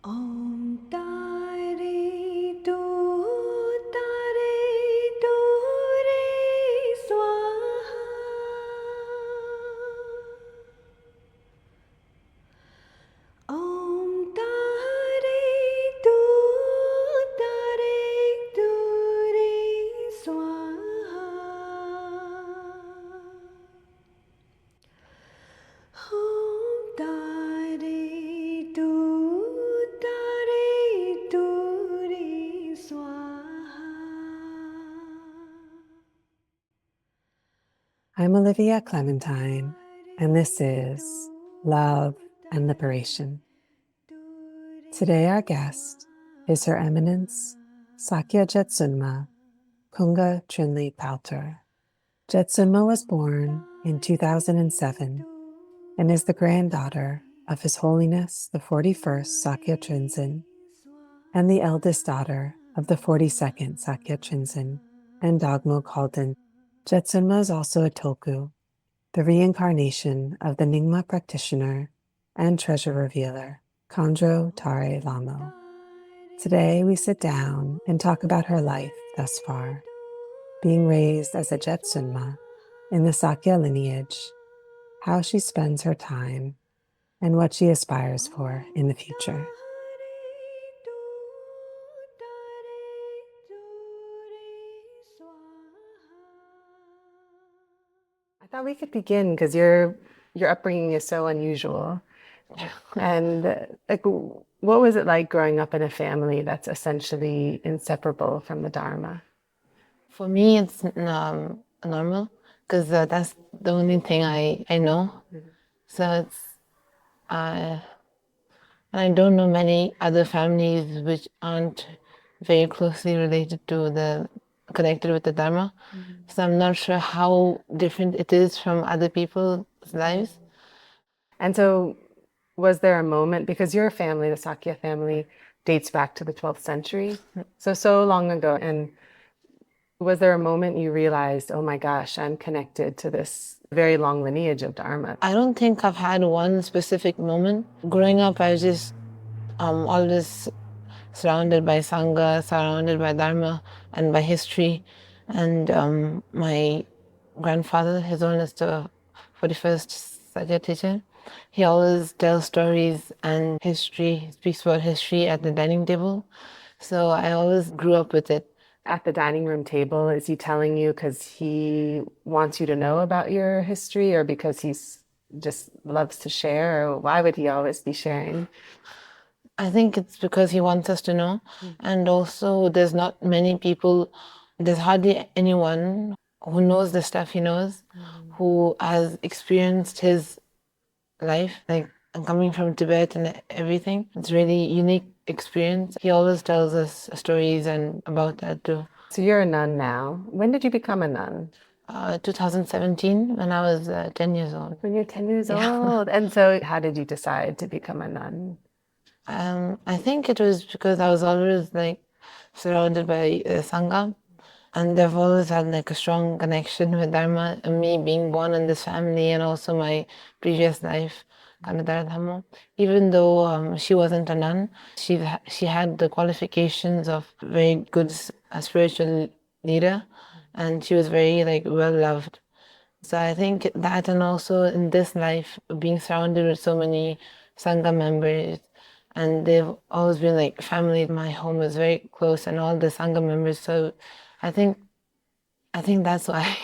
Om Tare Tu Tare Tu Re Swaha. Om Tare Tu Tare Tu Re Swaha. Om Tare Tu Tare Tu Re Swaha. I'm Olivia Clementine, and this is Love and Liberation. Today our guest is Her Eminence, Sakya Jetsunma Kunga Trinley Palter. Jetsunma was born in 2007 and is the granddaughter of His Holiness the 41st Sakya Trizin and the eldest daughter of the 42nd Sakya Trizin and Dagmo Kalden. Jetsunma is also a tulku, the reincarnation of the Nyingma practitioner and treasure revealer, Khandro Tare Llamo. Today we sit down and talk about her life thus far, being raised as a Jetsunma in the Sakya lineage, how she spends her time, and what she aspires for in the future. I thought we could begin because your upbringing is so unusual. And what was it like growing up in a family that's essentially inseparable from the Dharma? For me, it's normal because that's the only thing I know. So it's, and I don't know many other families which aren't very closely related to connected with the Dharma. So I'm not sure how different it is from other people's lives. And so, was there a moment, because your family, the Sakya family, dates back to the 12th century, so long ago, and was there a moment you realized, oh my gosh, I'm connected to this very long lineage of Dharma? I don't think I've had one specific moment. Growing up, I was just always surrounded by Sangha, surrounded by Dharma and by history. And my grandfather, His Holiness the 41st Sakya Trizin, he always tells stories and history, speaks about history at the dining table. So I always grew up with it. At the dining room table, is he telling you because he wants you to know about your history or because he's just loves to share? Or why would he always be sharing? I think it's because he wants us to know. And also, there's not many people, there's hardly anyone who knows the stuff he knows, who has experienced his life, like coming from Tibet and everything. It's really unique experience. He always tells us stories and about that too. So you're a nun now. When did you become a nun? 2017, when I was 10 years old. When you're 10 years old. And so how did you decide to become a nun? I think it was because I was always like surrounded by Sangha, and they've always had like a strong connection with Dharma, and me being born in this family and also my previous life, Khandro Tare Llamo. Even though she wasn't a nun, she had the qualifications of very good spiritual leader, and she was very like well loved. So I think that, and also in this life, being surrounded with so many Sangha members, and they've always been like family. My home is very close, and all the Sangha members. So I think that's why.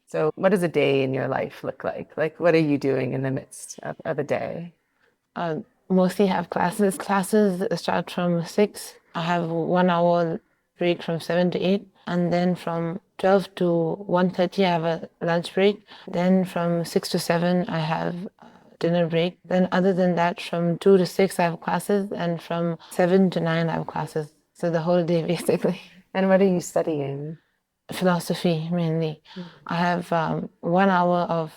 So what does a day in your life look like? Like, what are you doing in the midst of a day? Mostly have classes. Classes start from 6. I have 1 hour break from 7 to 8. And then from 12 to 1:30, I have a lunch break. Then from 6 to 7, I have dinner break. Then other than that, from 2 to 6, I have classes. And from 7 to 9, I have classes. So the whole day, basically. And what are you studying? Philosophy, mainly. I have 1 hour of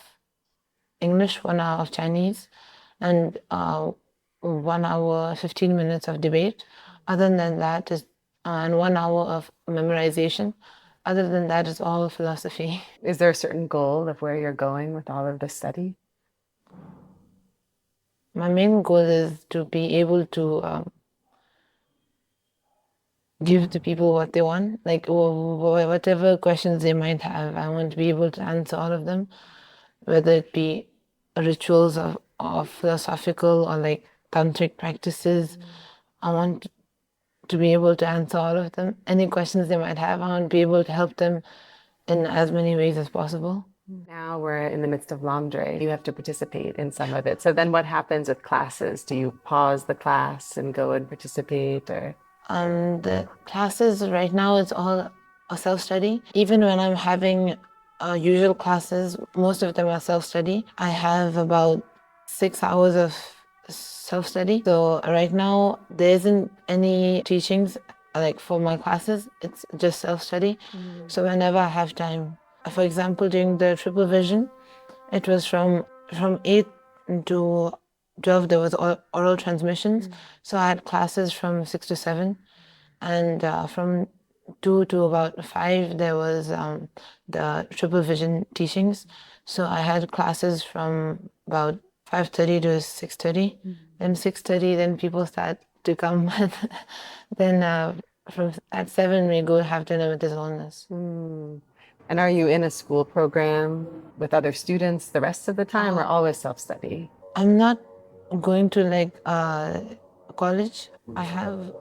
English, 1 hour of Chinese, and 1 hour, 15 minutes of debate. Other than that is, and 1 hour of memorization. Other than that is all philosophy. Is there a certain goal of where you're going with all of this study? My main goal is to be able to give to people what they want, like whatever questions they might have. I want to be able to answer all of them, whether it be rituals of philosophical or like tantric practices. I want to be able to answer all of them. Any questions they might have, I want to be able to help them in as many ways as possible. Now we're in the midst of laundry. You have to participate in some of it. So then what happens with classes? Do you pause the class and go and participate, or? The classes right now, it's all a self-study. Even when I'm having usual classes, most of them are self-study. I have about 6 hours of self-study. So right now, there isn't any teachings like for my classes. It's just self-study. So whenever I have time, for example, during the triple vision, it was from 8 to 12, there was oral transmissions. So I had classes from 6 to 7. And from 2 to about 5, there was the triple vision teachings. So I had classes from about 5:30 to 6:30. Then 6:30, then people start to come. Then at 7, we go have dinner with His Holiness. And are you in a school program with other students the rest of the time, or always self-study? I'm not going to like college. I have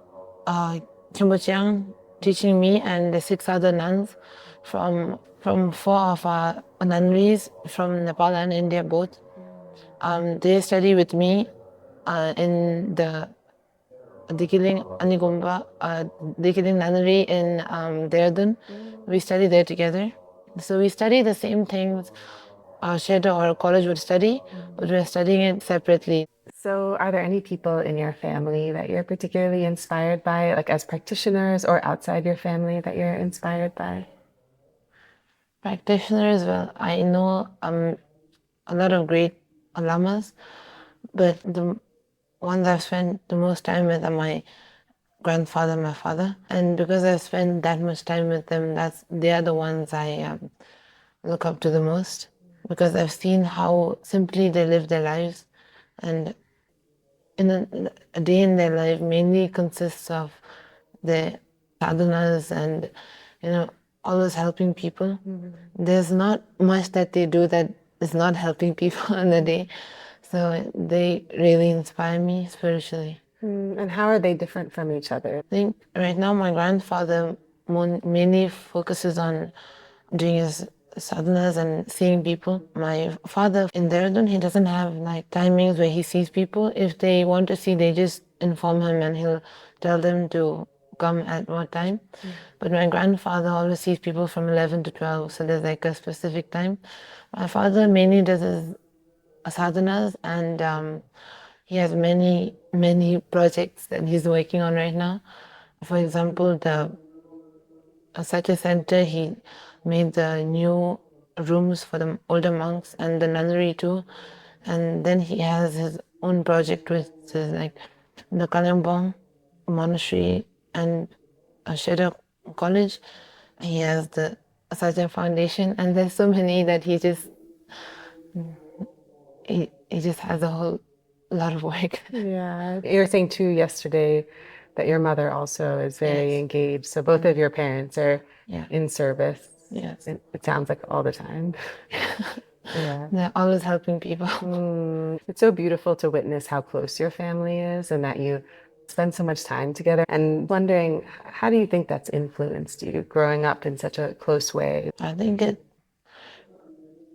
Kimbo teaching me and the 6 other nuns from 4 of our nunneries from Nepal and India both. They study with me in the Dikiling Anigumba, Dikiling nunnery in Dehradun. We study there together. So we study the same things Shedda or college would study, but we're studying it separately. So are there any people in your family that you're particularly inspired by, like as practitioners or outside your family that you're inspired by? Practitioners, well, I know a lot of great lamas, but the ones I've spent the most time with are my grandfather, my father. And because I've spent that much time with them, they are the ones I look up to the most, because I've seen how simply they live their lives. And in a day in their life mainly consists of their sadhanas and, always helping people. There's not much that they do that is not helping people in the day. So they really inspire me spiritually. And how are they different from each other? I think right now my grandfather mainly focuses on doing his sadhanas and seeing people. My father in Dehradun, he doesn't have like timings where he sees people. If they want to see, they just inform him and he'll tell them to come at what time. But my grandfather always sees people from 11 to 12, so there's like a specific time. My father mainly does his sadhanas, and he has many projects that he's working on right now. For example, the Sakya Center, he made the new rooms for the older monks and the nunnery too. And then he has his own project, which is like the Kalden monastery and a Shedda college. He has the Sakya Foundation, and there's so many that he just has a whole lot of work. Yeah. You were saying too yesterday that your mother also is very engaged. So both of your parents are in service. Yes. It sounds like all the time. Yeah. They're always helping people. It's so beautiful to witness how close your family is and that you spend so much time together. And wondering, how do you think that's influenced you growing up in such a close way? I think it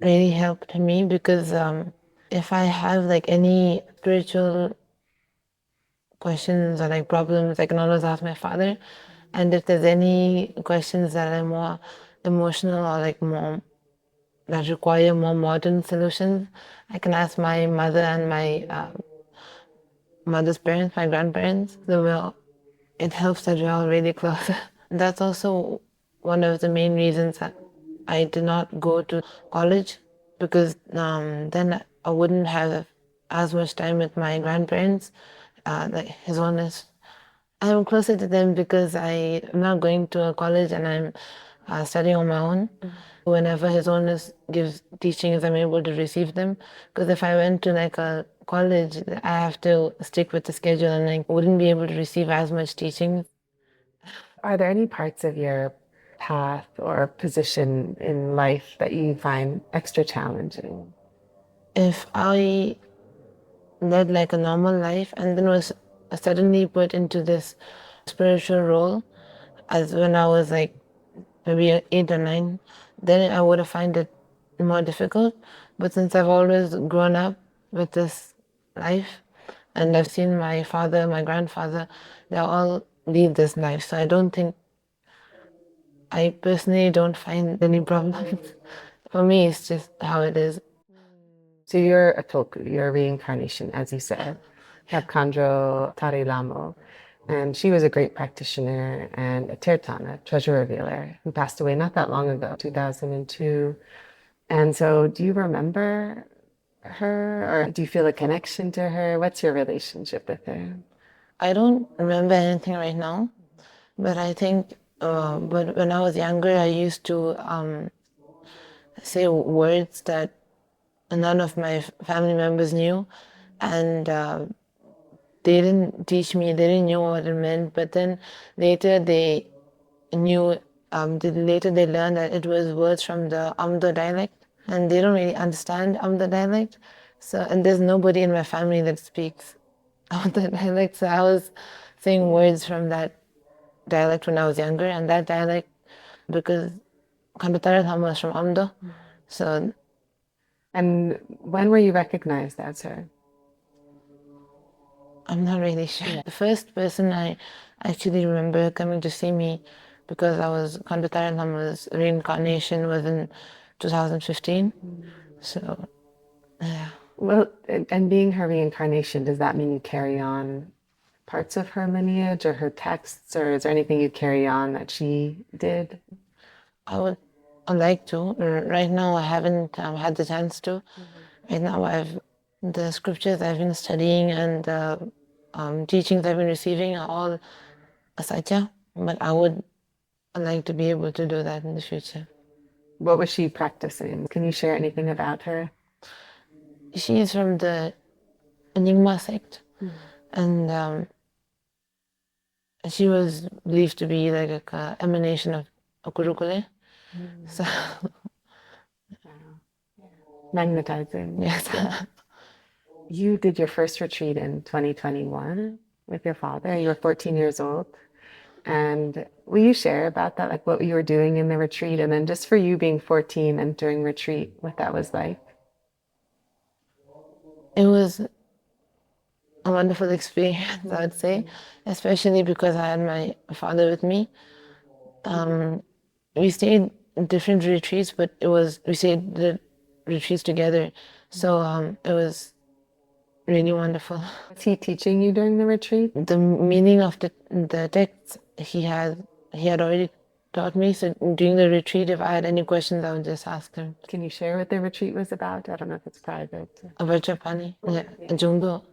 really helped me because if I have like any spiritual questions or like problems, I can always ask my father. And if there's any questions that are more emotional or like more that require more modern solutions, I can ask my mother and my mother's parents, my grandparents. So it helps that we're all really close. That's also one of the main reasons that I did not go to college, because then I wouldn't have as much time with my grandparents, like His Holiness. I'm closer to them because I'm not going to a college and I'm studying on my own. Whenever His Holiness gives teachings, I'm able to receive them. Because if I went to like a college, I have to stick with the schedule and I wouldn't be able to receive as much teaching. Are there any parts of your path or position in life that you find extra challenging? If I led like a normal life and then was suddenly put into this spiritual role, as when I was like maybe 8 or 9, then I would have found it more difficult. But since I've always grown up with this life and I've seen my father, my grandfather, they all lead this life. So I personally don't find any problems. For me, it's just how it is. So you're a tulku, you're a reincarnation, as you said. You have Khandro Tare Llamo, and she was a great practitioner and a tirtana, treasure revealer, who passed away not that long ago, 2002. And so do you remember her, or do you feel a connection to her? What's your relationship with her? I don't remember anything right now, but I think but when I was younger, I used to say words that none of my family members knew, and they didn't teach me, they didn't know what it meant, but then later they knew, later they learned that it was words from the Amdo dialect, and they don't really understand Amdo dialect. So, and there's nobody in my family that speaks Amdo dialect, so I was saying words from that dialect when I was younger, and that dialect, because Khandro Tare Lhamo is from Amdo, so. And when were you recognized as her? I'm not really sure. Yeah. The first person I actually remember coming to see me because I was Khandro Tare Llamo's reincarnation was in 2015. So, yeah. Well, and being her reincarnation, does that mean you carry on parts of her lineage or her texts, or is there anything you carry on that she did? I'd like to. Right now, I haven't had the chance to. Right now, the scriptures I've been studying and the teachings I've been receiving are all Sakya, but I would like to be able to do that in the future. What was she practicing? Can you share anything about her? She is from the Nyingma sect, and she was believed to be like a emanation of a Gurukule. So, Magnetizing. yes. You did your first retreat in 2021 with your father. You were 14 years old. And will you share about that, like what you were doing in the retreat, and then just for you being 14 and during retreat, what that was like? It was a wonderful experience, I would say, especially because I had my father with me. We stayed in different retreats, but we stayed the retreats together. So it was really wonderful. Was he teaching you during the retreat? The meaning of the text he had already taught me. So during the retreat, if I had any questions, I would just ask him. Can you share what the retreat was about? I don't know if it's private. Avajapani, Jungdo.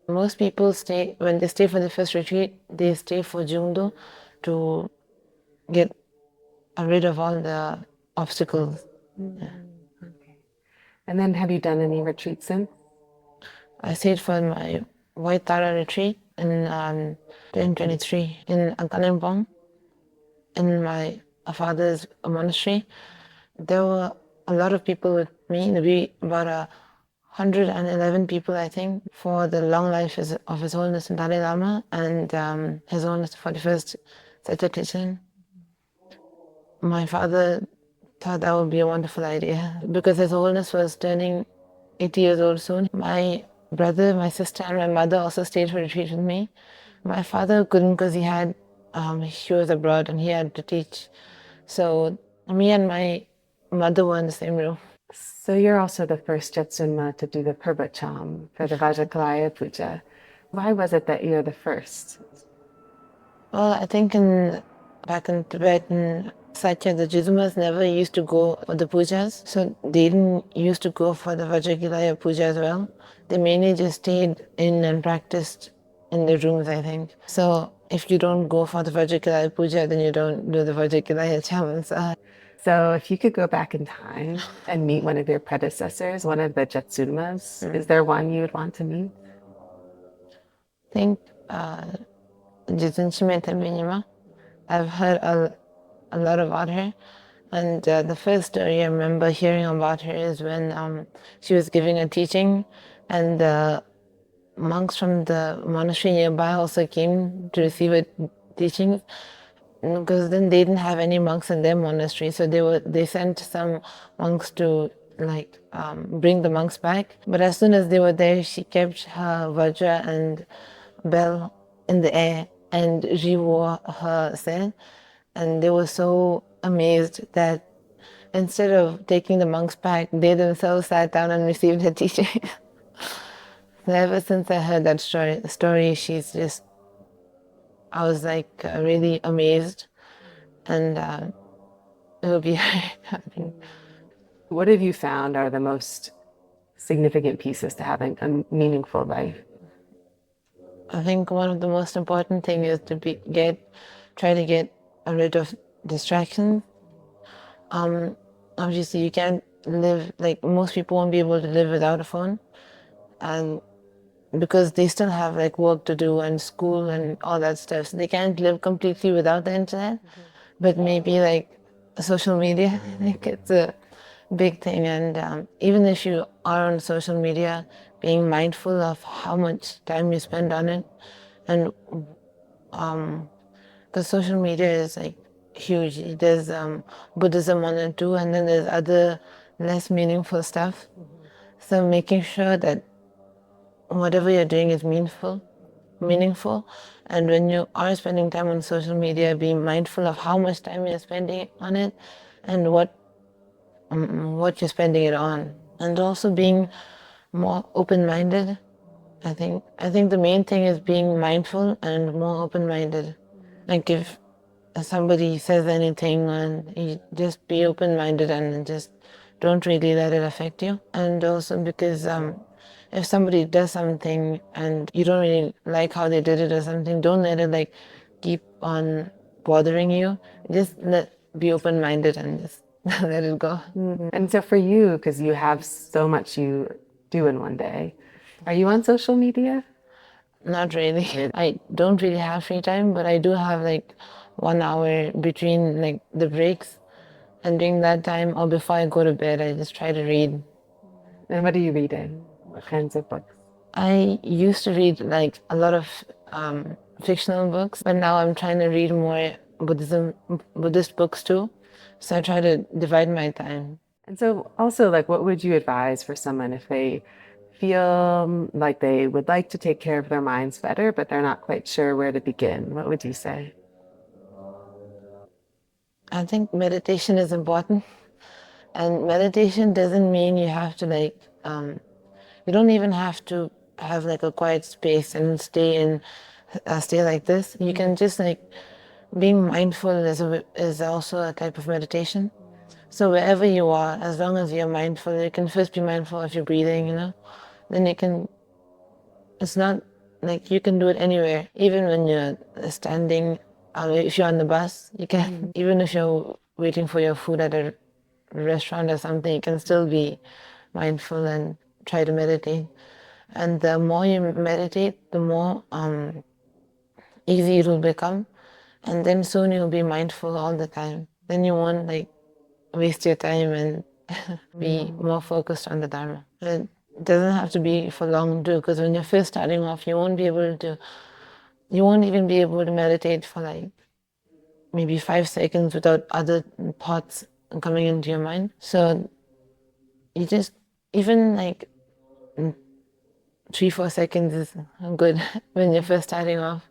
Most people when they stay for the first retreat, they stay for Jungdo to get rid of all the obstacles. Yeah. Okay. And then have you done any retreats since? I stayed for my White Tara retreat in 2023 in Kalimpong, in my father's monastery. There were a lot of people with me, maybe about 111 people, I think, for the long life of His Holiness Dalai Lama and His Holiness the 41st Sakya Trizin. My father thought that would be a wonderful idea because His Holiness was turning 80 years old soon. My brother, my sister, and my mother also stayed for retreat with me. My father couldn't because he was abroad and he had to teach. So me and my mother were in the same room. So you're also the first Jetsunma to do the Phurba Cham for the Vajrakalaya Puja. Why was it that you're the first? Well, I think back in Tibet and Sakya, the Jetsunmas never used to go for the pujas. So they didn't used to go for the Vajrakalaya puja as well. They mainly just stayed in and practiced in the rooms, I think. So if you don't go for the Vajrakalaya puja, then you don't do the Vajrakalaya chamas. So if you could go back in time and meet one of your predecessors, one of the Jetsunmas, is there one you would want to meet? I think Jetsunma Kunga. I've heard a lot about her. And the first story I remember hearing about her is when she was giving a teaching, and the monks from the monastery nearby also came to receive a teaching, because then they didn't have any monks in their monastery, so they sent some monks to bring the monks back. But as soon as they were there, she kept her vajra and bell in the air and re-wore her set, and they were so amazed that instead of taking the monks back, they themselves sat down and received her teaching. So ever since I heard that story, I was really amazed, and it will be happy. What have you found are the most significant pieces to having a meaningful life? I think one of the most important thing is to try to get rid of distractions. Obviously, you can't live, like most people won't be able to live without a phone, and because they still have work to do and school and all that stuff, so they can't live completely without the internet. But maybe social media, it's a big thing. And even if you are on social media, being mindful of how much time you spend on it, and because social media is huge. There's Buddhism on it too, and then there's other less meaningful stuff. So making sure that whatever you're doing is meaningful, and when you are spending time on social media, being mindful of how much time you're spending on it, and what you're spending it on, and also being more open-minded. I think the main thing is being mindful and more open-minded. Like if somebody says anything, and you just be open-minded and just don't really let it affect you. And also because if somebody does something and you don't really like how they did it or something, don't let it keep on bothering you. Just be open-minded and just let it go. And so for you, because you have so much you do in one day, are you on social media? Not really. I don't really have free time, but I do have 1 hour between the breaks, and during that time or before I go to bed, I just try to read. And what are you reading? What kinds of books? I used to read a lot of fictional books, but now I'm trying to read more Buddhist books too. So I try to divide my time. And so also, what would you advise for someone if they feel like they would like to take care of their minds better, but they're not quite sure where to begin? What would you say? I think meditation is important, and meditation doesn't mean you have to you don't even have to have a quiet space and stay like this. You can just being mindful is also a type of meditation. So wherever you are, as long as you're mindful, you can first be mindful of your breathing, then it's not you can do it anywhere, even when you're standing, if you're on the bus, you can, even if you're waiting for your food at a restaurant or something, you can still be mindful and try to meditate. And the more you meditate, the more easy it will become. And then soon you'll be mindful all the time. Then you won't waste your time and be more focused on the dharma. It doesn't have to be for long too, because when you're first starting off, you won't even be able to meditate for maybe 5 seconds without other thoughts coming into your mind. So you just, even 3-4 seconds is good when you're first starting off,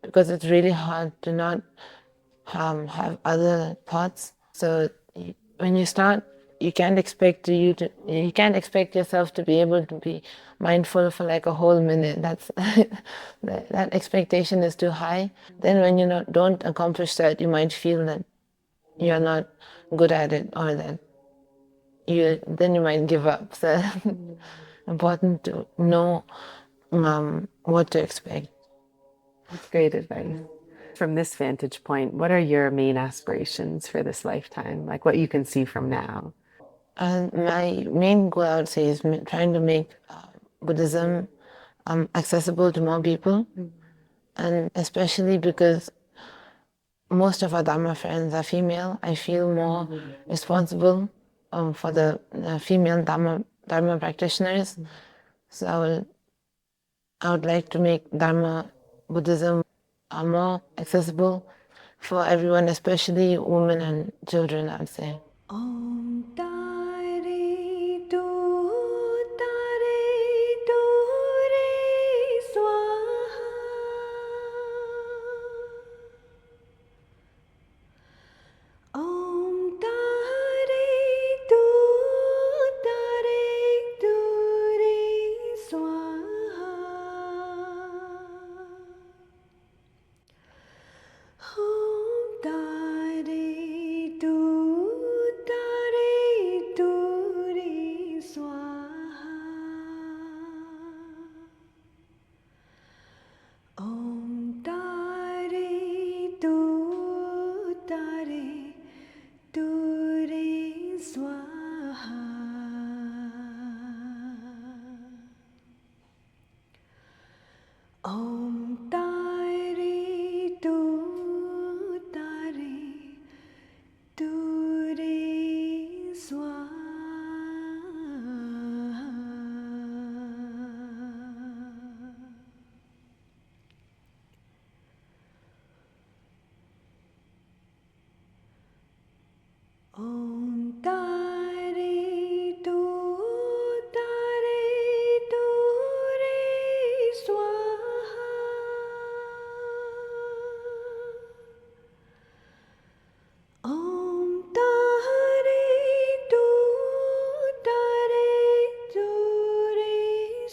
because it's really hard to not have other thoughts. So when you start, you can't expect yourself to be able to be mindful for a whole minute. That's that expectation is too high. Then when you don't accomplish that, you might feel that you're not good at it, or that then you might give up. So important to know what to expect. That's great advice. From this vantage point, what are your main aspirations for this lifetime? Like what you can see from now? And my main goal, I would say, is trying to make Buddhism accessible to more people. And especially because most of our Dharma friends are female, I feel more responsible for the female Dharma practitioners. So I would like to make Dharma Buddhism more accessible for everyone, especially women and children, I'd say. Om Tare Tu Tare Tu Re Swaha. Om Tare Tu Tare Tu Re Swaha. Om Tare Tu Tare Tu Re Swaha. Om Tare Tu Tare Tu Re Swaha. Om Tare Tu Tare Tu Re Swaha. Om Tare Tu Tare Tu Re Swaha. Om Tare Tu Tare Tu Re Swaha. Om Tare Tu Tare Tu Re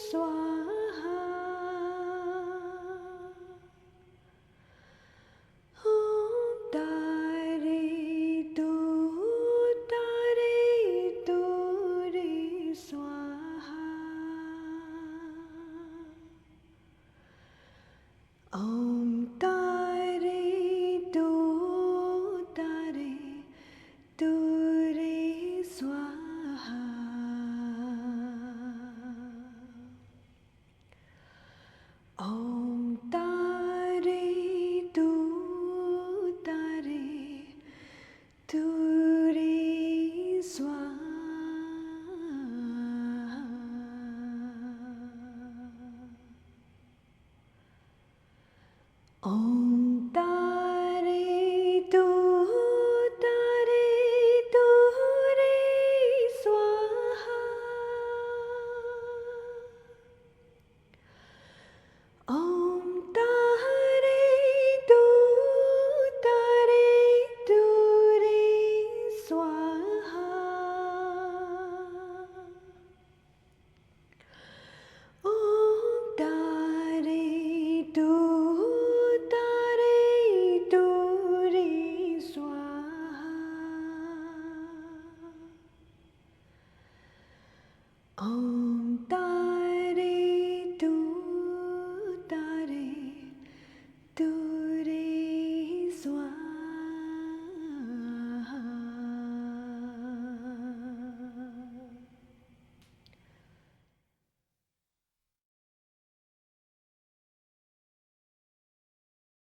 Swaha. Om Tare Tu Tare Tu Re Swaha. Om Tare Tu Tare Tu Re Swaha. Om Tare Tu Tare Tu Re Swaha. Om Tare Tu Tare Tu Re Swaha. Om Tare Tu Tare Tu Re Swaha. Om